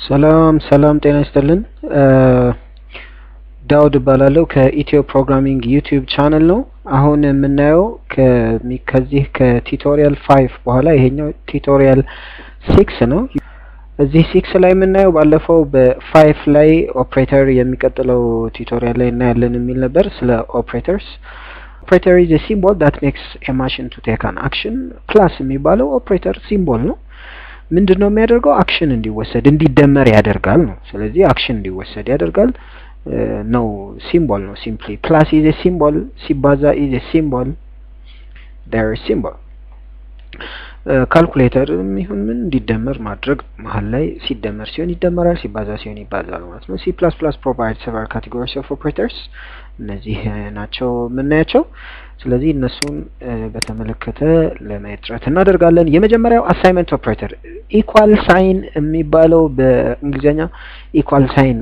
ሰላም ጤና ይስጥልን። ዳውድ እባላለሁ ከኢትዮ ፕሮግራሚንግ ዩቲዩብ ቻናል ነው። አሁን የምናየው ከዚህ ከቱቶሪያል 5 በኋላ ይሄኛው ቱቶሪያል 6 ነው። እዚህ 6 ላይ የምናየው ባለፈው በ5 ላይ ኦፕሬተር የሚቀጥለው ቱቶሪያል ላይ እናያለን የሚል ነበር ስለ ኦፕሬተርስ። ኦፕሬተር is a symbol that makes a machine to take an action. ፕላስ የሚባለው ኦፕሬተር ሲምቦል ነው። ምንድነው የሚያደርገው? አክሽን እንዲወሰድ እንዲደመር ያደርጋል ነው። ስለዚህ አክሽን እንዲወሰድ ያደርጋል ነው። ሲምቦል ነው። ሲምፕሊ ፕላስ is a symbol ሲባዛ is a symbol there is symbol። ካልኩሌተር ይሁን ምን እንዲደመር ማድረግ መሀል ላይ ሲደመር ሲሆን ይደመራል፣ ሲባዛ ሲሆን ይባዛል ማለት ነው። C++ provides several categories of operators። እነዚህ ናቸው የምናያቸው። ስለዚህ እነሱን በተመለከተ ለማየት ጥረት እናደርጋለን። የመጀመሪያው አሳይመንት ኦፕሬተር ኢኳል ሳይን የሚባለው በእንግሊዘኛ ኢኳል ሳይን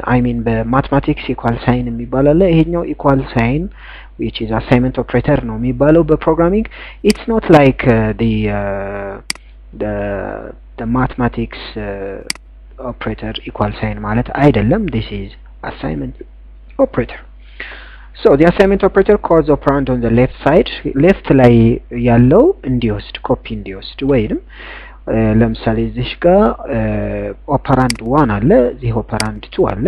በማትማቲክስ ኢኳል ሳይን የሚባል አለ። ይሄኛው ኢኳል ሳይን which is assignment operator ነው የሚባለው በፕሮግራሚንግ። it's not like the mathematics operator equal sign ማለት አይደለም. this is assignment operator. so the assignment operator calls operand on the left side. left ላይ ያለው እንዲወስድ ኮፒ እንዲወስድ ወይንም ለምሳሌ እዚህ ጋር operand 1 አለ፣ እዚህ operand 2 አለ።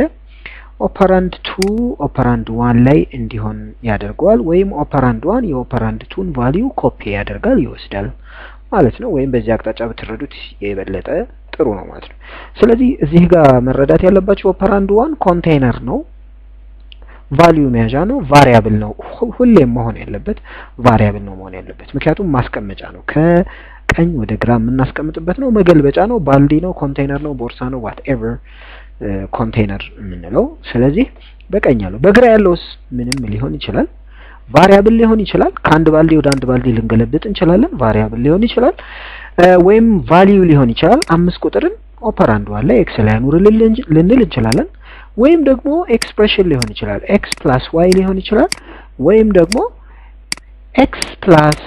operand 2 operand 1 ላይ እንዲሆን ያደርገዋል፣ ወይም operand 1 የoperand 2ን ቫልዩ ኮፒ ያደርጋል ይወስዳል ማለት ነው። ወይም በዚህ አቅጣጫ ብትረዱት የበለጠ ጥሩ ነው ማለት ነው። ስለዚህ እዚህ ጋር መረዳት ያለባችሁ operand 1 ኮንቴይነር ነው፣ ቫልዩ መያዣ ነው፣ ቫሪያብል ነው። ሁሌም መሆን ያለበት ቫሪያብል ነው መሆን ያለበት፣ ምክንያቱም ማስቀመጫ ነው። ከቀኝ ወደ ግራ የምናስቀምጥበት ነው፣ መገልበጫ ነው፣ ባልዲ ነው፣ ኮንቴይነር ነው፣ ቦርሳ ነው፣ whatever ኮንቴይነር የምንለው። ስለዚህ በቀኝ ያለው በግራ ያለውስ ምንም ሊሆን ይችላል፣ ቫሪያብል ሊሆን ይችላል። ከአንድ ባልዲ ወደ አንድ ባልዲ ልንገለብጥ እንችላለን፣ ቫሪያብል ሊሆን ይችላል። ወይም ቫልዩ ሊሆን ይችላል። 5 ቁጥርን ኦፐራንድ ዋን ላይ ኤክስ ላይ አኑርልን ልንል እንችላለን። ወይም ደግሞ ኤክስፕሬሽን ሊሆን ይችላል፣ ኤክስ ፕላስ ዋይ ሊሆን ይችላል። ወይም ደግሞ ኤክስ ፕላስ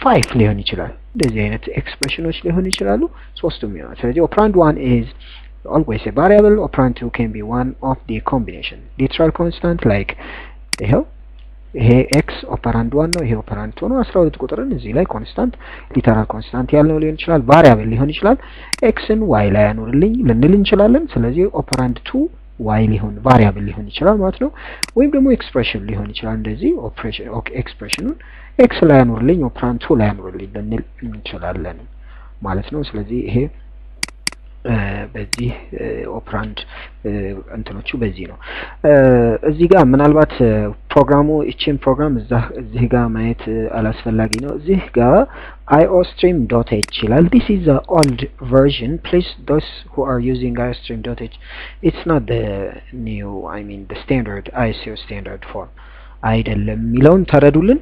5 ሊሆን ይችላል። እንደዚህ አይነት ኤክስፕሬሽኖች ሊሆኑ ይችላሉ። ሶስቱም ይሆናል። ስለዚህ operand 1 is always a variable. operand 2 can be one of the combination. literal constant like ይሄ x operand 1 ነው፣ ይሄ operand 2 ነው። 12 ቁጥርን እዚህ ላይ ኮንስታንት literal constant ያለው ሊሆን ይችላል፣ variable ሊሆን ይችላል። xን y ላይ አኑርልኝ ልንል እንችላለን። ስለዚህ operand 2 y ሊሆን variable ሊሆን ይችላል ማለት ነው። ወይም ደግሞ ኤክስፕሬሽን ሊሆን ይችላል። እንደዚህ ኦፕሬሽን ኤክስፕሬሽኑን ኤክስ ላይ አኑርልኝ operand 2 ላይ አኑርልኝ ልንል እንችላለን ማለት ነው። ስለዚህ ይሄ በዚህ operand እንትኖቹ በዚህ ነው። እዚህ ጋር ምናልባት ፕሮግራሙ እቺን ፕሮግራም እዚህ ጋር ማየት አላስፈላጊ ነው። እዚህ ጋር iostream.h ይላል። this is the old version. please those who are using iostream.h, it's not the new, the standard ISO standard form አይደለም የሚለውን ተረዱልን።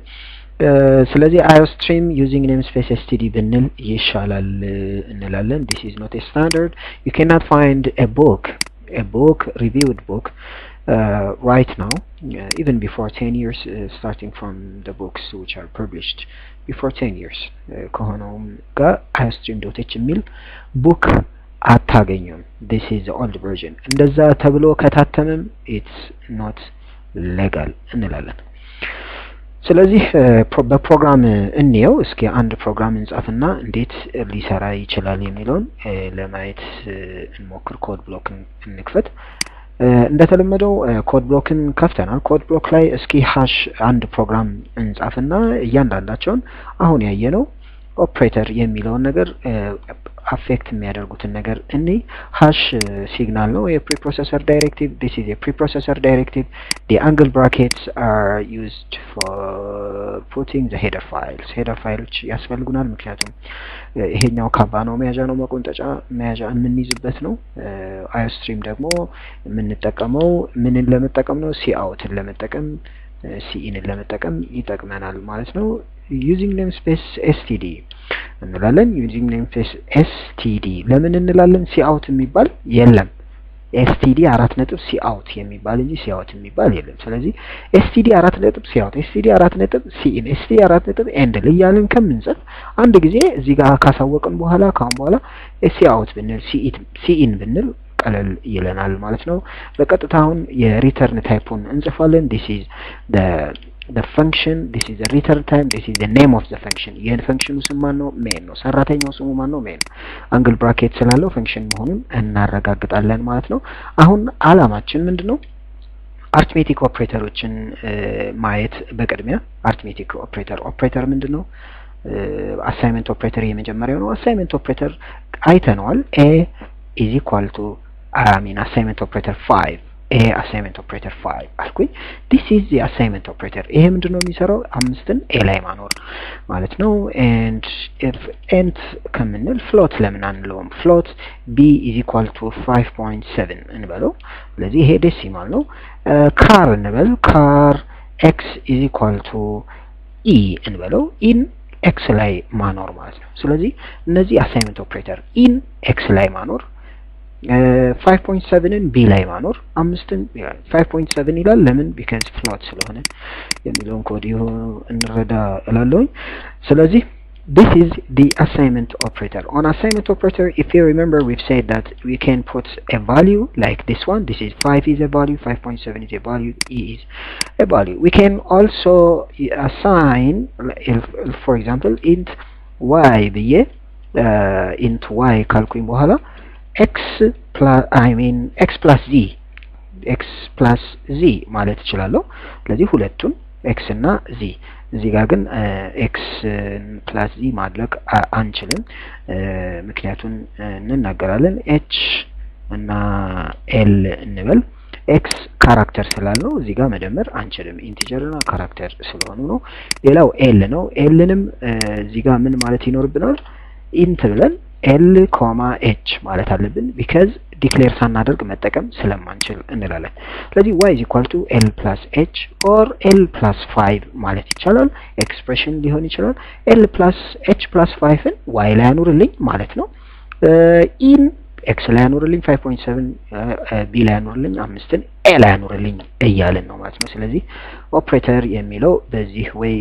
ስለዚህ iostream using namespace std ብንል ይሻላል እንላለን። this is not a standard. you cannot find a book reviewed book right now, even before 10 years, starting from the books which are published before 10 years ከሆነውም ጋር iostream.h የሚል book አታገኙም። this is the old version. እንደዛ ተብሎ ከታተመም it's not legal እንላለን። ስለዚህ በፕሮግራም እንየው እስኪ። አንድ ፕሮግራም እንጻፍና እንዴት ሊሰራ ይችላል የሚለውን ለማየት እንሞክር። ኮድ ብሎክን እንክፈት። እንደተለመደው ኮድ ብሎክን ከፍተናል። ኮድ ብሎክ ላይ እስኪ ሃሽ አንድ ፕሮግራም እንጻፍና እያንዳንዳቸውን አሁን ያየነው ኦፕሬተር የሚለውን ነገር አፌክት የሚያደርጉትን ነገር እኔ ሃሽ ሲግናል ነው የፕሪፕሮሰሰር ዳይሬክቲቭ። this is a preprocessor directive. the angle brackets are used for putting the header files ያስፈልጉናል፣ ምክንያቱም ይሄኛው ካባ ነው መያዣ ነው መቆንጠጫ መያዣ የምንይዝበት ነው። iostream ደግሞ የምንጠቀመው ምንን ለመጠቀም ነው? coutን ለመጠቀም ሲኢንን ለመጠቀም ይጠቅመናል ማለት ነው። using namespace std እንላለን። using namespace std ለምን እንላለን? cout የሚባል የለም std 4 ነጥብ cout የሚባል እንጂ cout የሚባል የለም። ስለዚህ std 4 ነጥብ cout std 4 ነጥብ cin std 4 ነጥብ end እያልን ከምንጽፍ አንድ ጊዜ እዚህ ጋር ካሳወቅን በኋላ ካሁን በኋላ cout ብንል cin ብንል ቀለል ይለናል ማለት ነው። በቀጥታ አሁን የሪተርን ታይፑን እንጽፋለን። this is the function, this is the return time, this is the name of the function. የፈንክሽኑ ስም ማን ነው? ሜን ነው። ሰራተኛው ስሙ ማን ነው? ሜን ነው። አንግል ብራኬት ስላለው ፈንክሽን መሆኑን እናረጋግጣለን ማለት ነው። አሁን አላማችን ምንድነው? አርትሜቲክ ኦፕሬተሮችን ማየት። በቅድሚያ አርትሜቲክ ኦፕሬተር ምንድነው? አሳይመንት ኦፕሬተር የመጀመሪያው ነው። አሳይመንት ኦፕሬተር አይተነዋል። a is equal to assignment operator 5 a assignment operator 5 አልኩኝ። this is the assignment operator። ይሄ ምንድነው የሚሰራው? 5ን a ላይ ማኖር ማለት ነው። and if int ከምንል float ለምን አንለውም? float b is equal to 5.7 እንበለው። ስለዚህ ይሄ ዴሲማል ነው። car እንበል። car x is equal to e እንበለው። in x ላይ ማኖር ማለት ነው። ስለዚህ እነዚህ አሳይመንት ኦፕሬተር in x ላይ ማኖር 5.7ን b ላይ ማኖር 5ን 5.7 ይላል። ለምን? because float ስለሆነ የሚለውን ኮድ እንረዳ እላለሁኝ። ስለዚህ this is the assignment operator. On assignment operator, if you remember, we've said that we can put a value like this one. This is 5 is a value, 5.7 is a value, e is a value. We can also assign, for example, int y ብዬ int y ካልኩኝ በኋላ x plus z ማለት እችላለሁ። ስለዚህ ሁለቱን x እና z እዚህ ጋር ግን x plus z ማድረግ አንችልም። ምክንያቱም እንናገራለን። h እና l እንበል። x ካራክተር ስላለው እዚህ ጋር መደመር አንችልም። ኢንቲጀር እና ካራክተር ስለሆኑ ነው። ሌላው l ነው። lንም እዚህ ጋር ምን ማለት ይኖርብናል? int ብለን l, h ማለት አለብን because ዲክሌር ሳናደርግ መጠቀም ስለማንችል እንላለን። ስለዚህ y is equal to l plus h or l plus 5 ማለት ይቻላል። ኤክስፕሬሽን ሊሆን ይችላል። l plus h plus 5ን y ላይ አኑርልኝ ማለት ነው። in x ላይ አኑርልኝ 5.7 b ላይ አኑርልኝ 5ን a ላይ አኑርልኝ እያልን ነው ማለት ነው። ስለዚህ ኦፕሬተር የሚለው በዚህ ወይ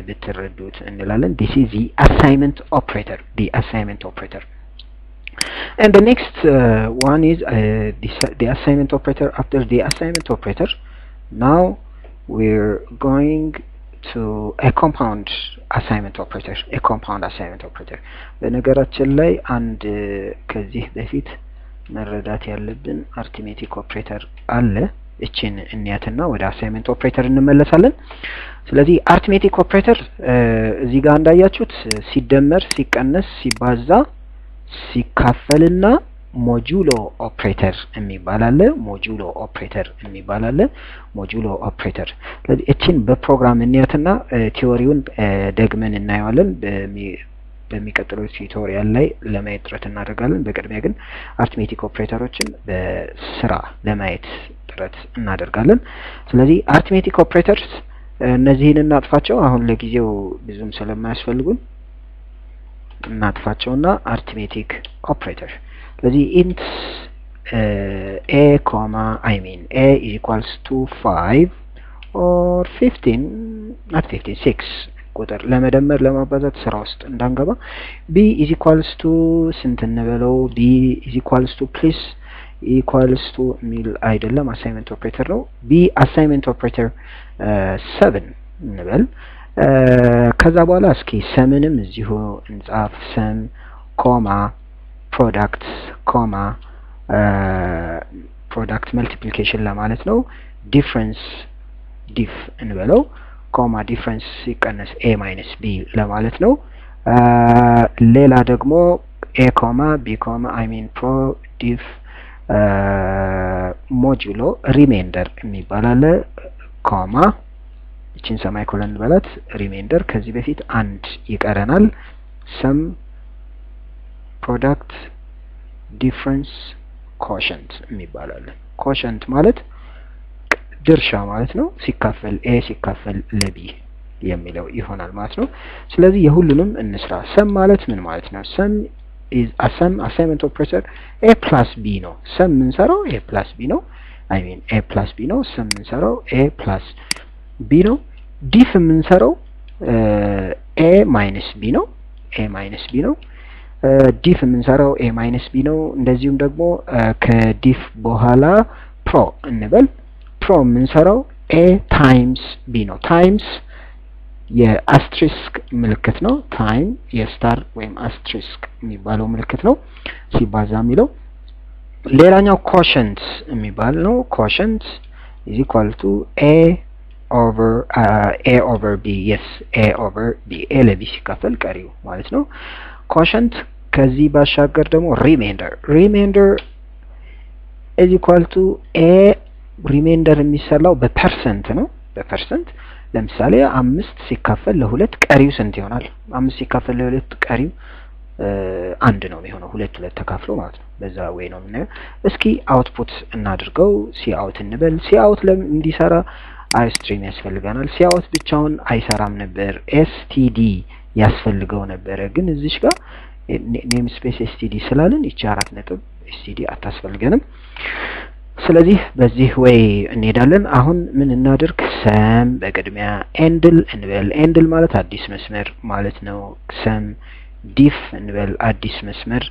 ብትረዱት እንላለን። this is the assignment operator. And the next one is the assignment operator. After the assignment operator, now we're going to a compound assignment operator. በነገራችን ላይ አንድ ከዚህ በፊት መረዳት ያለብን አርትሜቲክ ኦፕሬተር አለ። እቺን እንያትና ወደ አሳይመንት ኦፕሬተር እንመለሳለን። ስለዚህ አርትሜቲክ ኦፕሬተር እዚህ ጋር እንዳያችሁት ሲደመር፣ ሲቀነስ፣ ሲባዛ፣ ሲካፈልና ሞጁሎ ኦፕሬተር የሚባል አለ። ሞጁሎ ኦፕሬተር ስለዚህ እቺን በፕሮግራም እንያትና ቲዮሪውን ደግመን እናየዋለን። በሚቀጥለው ቲዩቶሪያል ላይ ለማየት ጥረት እናደርጋለን። በቅድሚያ ግን አርትሜቲክ ኦፕሬተሮችን በስራ ለማየት ጥረት እናደርጋለን። ስለዚህ አርትሜቲክ ኦፕሬተርስ እነዚህን እናጥፋቸው። አሁን ለጊዜው ብዙም ስለማያስፈልጉን እናጥፋቸውና አርትሜቲክ ኦፕሬተር ስለዚህ int a, a is equals to 5 or 15 not 15 6 ቁጥር ለመደመር ለማባዛት ስራ ውስጥ እንዳንገባ b is equals to ስንት እንበለው? b is equals to plus equals to ሚል አይደለም፣ አሳይመንት ኦፕሬተር ነው። b አሳይመንት ኦፕሬተር 7 እንበል። ከዛ በኋላ እስኪ ሰምንም እዚሁ እንጻፍ። ሰም ኮማ ፕሮዳክት ኮማ ፕሮዳክት መልቲፕሊኬሽን ለማለት ነው። ዲፍረንስ ዲፍ እንበለው ኮማ ዲፍረንስ ሲቀነስ a minus b ለማለት ነው። ሌላ ደግሞ a ኮማ b ኮማ ፕሮ ዲፍ ሞጁሎ ሪሜንደር የሚባል አለ። ኮማ እቺን ሰማይ ኮለን እንበላት ሪሜንደር። ከዚህ በፊት አንድ ይቀረናል። ሰም ፕሮዳክት ዲፍረንስ ኮሸንት የሚባል አለ። ኮሸንት ማለት ድርሻ ማለት ነው። ሲካፈል a ሲካፈል ለb የሚለው ይሆናል ማለት ነው። ስለዚህ የሁሉንም እንስራ። ሰም ማለት ምን ማለት ነው? ሰም is a sum assignment operator a plus b ነው sum የምንሰራው a plus b ነው I mean a plus b ነው sum የምንሰራው a plus b ነው diff የምንሰራው a minus b ነው a minus b ነው diff የምንሰራው a minus b ነው እንደዚሁም ደግሞ ከdiff በኋላ pro እንበል pro የምንሰራው a times b ነው times የአስትሪስክ ምልክት ነው ታይም የስታር ወይም አስትሪስክ የሚባለው ምልክት ነው ሲባዛ የሚለው ሌላኛው quotient የሚባል ነው quotient is equal to a over b yes a over b a ለb ሲካፈል ቀሪው ማለት ነው quotient ከዚህ ባሻገር ደግሞ remainder is equal to a remainder የሚሰላው በፐርሰንት ነው በፐርሰንት ለምሳሌ 5 ሲካፈል ለ2 ቀሪው ስንት ይሆናል 5 ሲካፈል ለ2 ቀሪው 1 ነው የሚሆነው 2 ተካፍሎ ማለት ነው በዛ ወይ ነው የምናየው እስኪ አውትፑት እናድርገው ሲ አውት እንበል ሲ አውት እንዲሰራ አይስትሪም ያስፈልጋናል ሲ አውት ብቻውን አይሰራም ነበር std ያስፈልገው ነበር ግን እዚሽ ጋር ኔም ስፔስ std ስላልን ይቺ 4 ነጥብ std አታስፈልገንም ስለዚህ በዚህ ወይ እንሄዳለን አሁን ምን እናድርግ ሰም በቅድሚያ ኤንድል እንበል ኤንድል ማለት አዲስ መስመር ማለት ነው ሰም ዲፍ እንበል አዲስ መስመር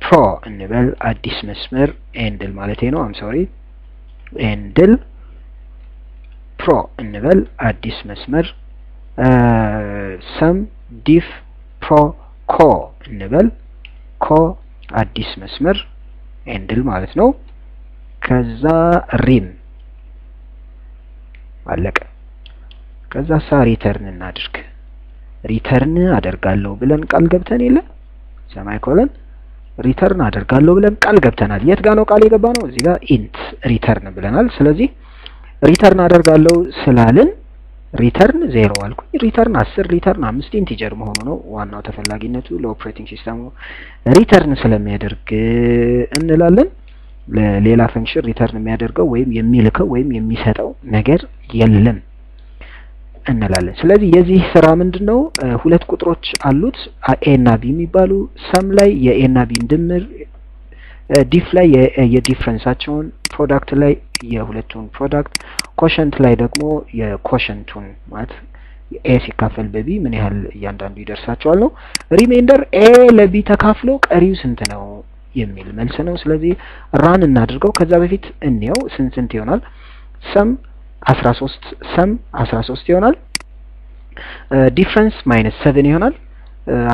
ፕሮ እንበል አዲስ መስመር ኤንድል ማለት ነው አም ሶሪ ኤንድል ፕሮ እንበል አዲስ መስመር ሰም ዲፍ ፕሮ ኮ እንበል ኮ አዲስ መስመር ኤንድል ማለት ነው ከዛ ሪም አለቀ ከዛ ሪተርን እናድርግ ሪተርን አደርጋለሁ ብለን ቃል ገብተን የለ ሰማይኮለን ሪተርን አደርጋለሁ ብለን ቃል ገብተናል የት ጋር ነው ቃል የገባነው እዚህ ጋር ኢንት ሪተርን ብለናል ስለዚህ ሪተርን አደርጋለሁ ስላልን ሪተርን 0 አልኩኝ ሪተርን 10 ሪተርን 5 ኢንቲጀር መሆኑ ነው ዋናው ተፈላጊነቱ ለኦፕሬቲንግ ሲስተሙ ሪተርን ስለሚያደርግ እንላለን ለሌላ ፈንክሽን ሪተርን የሚያደርገው ወይም የሚልከው ወይም የሚሰጠው ነገር የለም እንላለን ስለዚህ የዚህ ስራ ምንድነው ሁለት ቁጥሮች አሉት a እና b የሚባሉ ሰም ላይ የa እና b ድምር ዲፍ ላይ የዲፈረንሳቸውን ፕሮዳክት ላይ የሁለቱን ፕሮዳክት ኮሸንት ላይ ደግሞ የኮሸንቱን ማለት a ሲካፈል በb ምን ያህል እያንዳንዱ ይደርሳቸዋል ነው ሪሜይንደር a ለb ተካፍሎ ቀሪው ስንት ነው የሚል መልስ ነው ስለዚህ ራን እናድርገው ከዛ በፊት እንየው ስንት ይሆናል ሰም 13 ይሆናል ዲፈረንስ -7 ይሆናል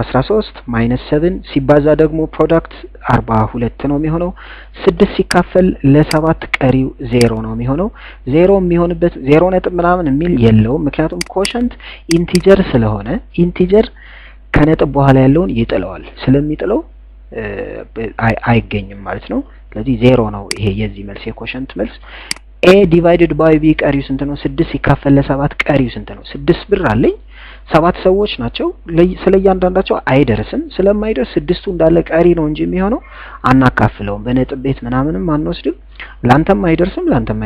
13 -7 ሲባዛ ደግሞ ፕሮዳክት 42 ነው የሚሆነው 6 ሲካፈል ለ7 ቀሪው 0 ነው የሚሆነው 0 የሚሆንበት 0 ነጥብ ምናምን የሚል የለውም ምክንያቱም ኮሸንት ኢንቲጀር ስለሆነ ኢንቲጀር ከነጥብ በኋላ ያለውን ይጥለዋል ስለሚጥለው አይገኝም ማለት ነው ስለዚህ 0 ነው ይሄ የዚህ መልስ የኮሸንት መልስ a divided by b ቀሪው ስንት ነው 6 ሲካፈል ለ7 ቀሪው ስንት ነው 6 ብር አለኝ 7 ሰዎች ናቸው ስለያንዳንዳቸው አይደርስም ስለማይደርስ 6ቱ እንዳለ ቀሪ ነው እንጂ የሚሆነው አናካፍለውም በነጥብ ቤት ምናምንም አንወስድም ላንተም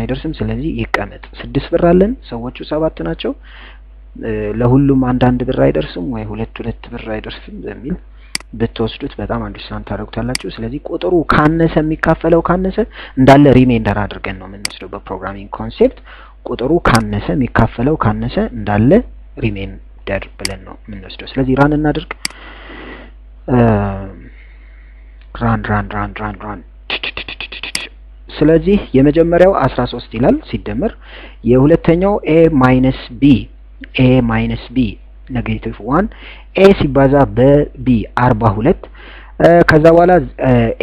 አይደርስም ስለዚህ ይቀመጥ 6 ብር አለን ሰዎቹ 7 ናቸው ለሁሉም አንዳንድ ብር አይደርስም ወይ ሁለት ብር አይደርስም በሚል በተወስዱት በጣም አንደርስታንድ ታደርጉታላችሁ ስለዚህ ቁጥሩ ካነሰ የሚካፈለው ካነሰ እንዳለ ሪሜይንደር አድርገን ነው የምንወስደው በፕሮግራሚንግ ኮንሴፕት ቁጥሩ ካነሰ የሚካፈለው ካነሰ እንዳለ ሪሜይንደር ብለን ነው የምንወስደው ስለዚህ ራን እናድርግ ራን ስለዚህ የመጀመሪያው 13 ይላል ሲደመር የሁለተኛው a - b -1 a ሲባዛ በb 42 ከዛ በኋላ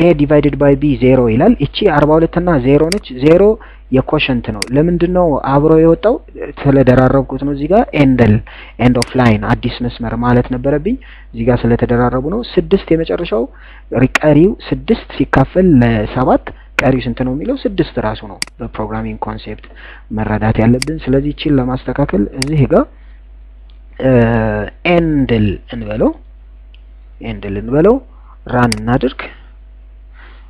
a divided by b 0 ይላል እቺ 42 እና 0 ነች 0 የኮሸንት ነው ለምንድነው አብሮ የወጣው ስለደራረብኩት ነው እዚህ ጋር ኤንድ ኦፍ ላይን አዲስ መስመር ማለት ነበረብኝ እዚህ ጋር ስለተደራረቡ ነው 6 የመጨረሻው ቀሪው 6 ሲካፈል ለ7 ቀሪው ስንት ነው የሚለው 6 ራሱ ነው በፕሮግራሚንግ ኮንሴፕት መረዳት ያለብን ስለዚህ እቺን ለማስተካከል እዚህ ጋር ኤንድል እንበለው ራን እናድርግ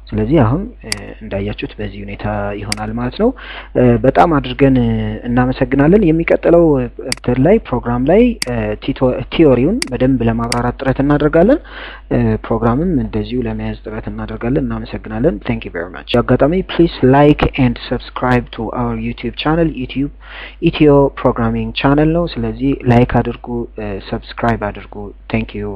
ስለዚህ አሁን እንዳያችሁት በዚህ ሁኔታ ይሆናል ማለት ነው። በጣም አድርገን እናመሰግናለን። የሚቀጥለው ላይ ፕሮግራም ላይ ቲዮሪውን በደንብ ለማብራራት ጥረት እናደርጋለን። ፕሮግራምም እንደዚሁ ለመያዝ ጥረት እናደርጋለን። እናመሰግናለን። thank you very much። አጋጣሚ please like and subscribe to our YouTube channel ኢትዮ ፕሮግራሚንግ ቻናል ነው። ስለዚህ ላይክ አድርጉ፣ ሰብስክራይብ አድርጉ። thank you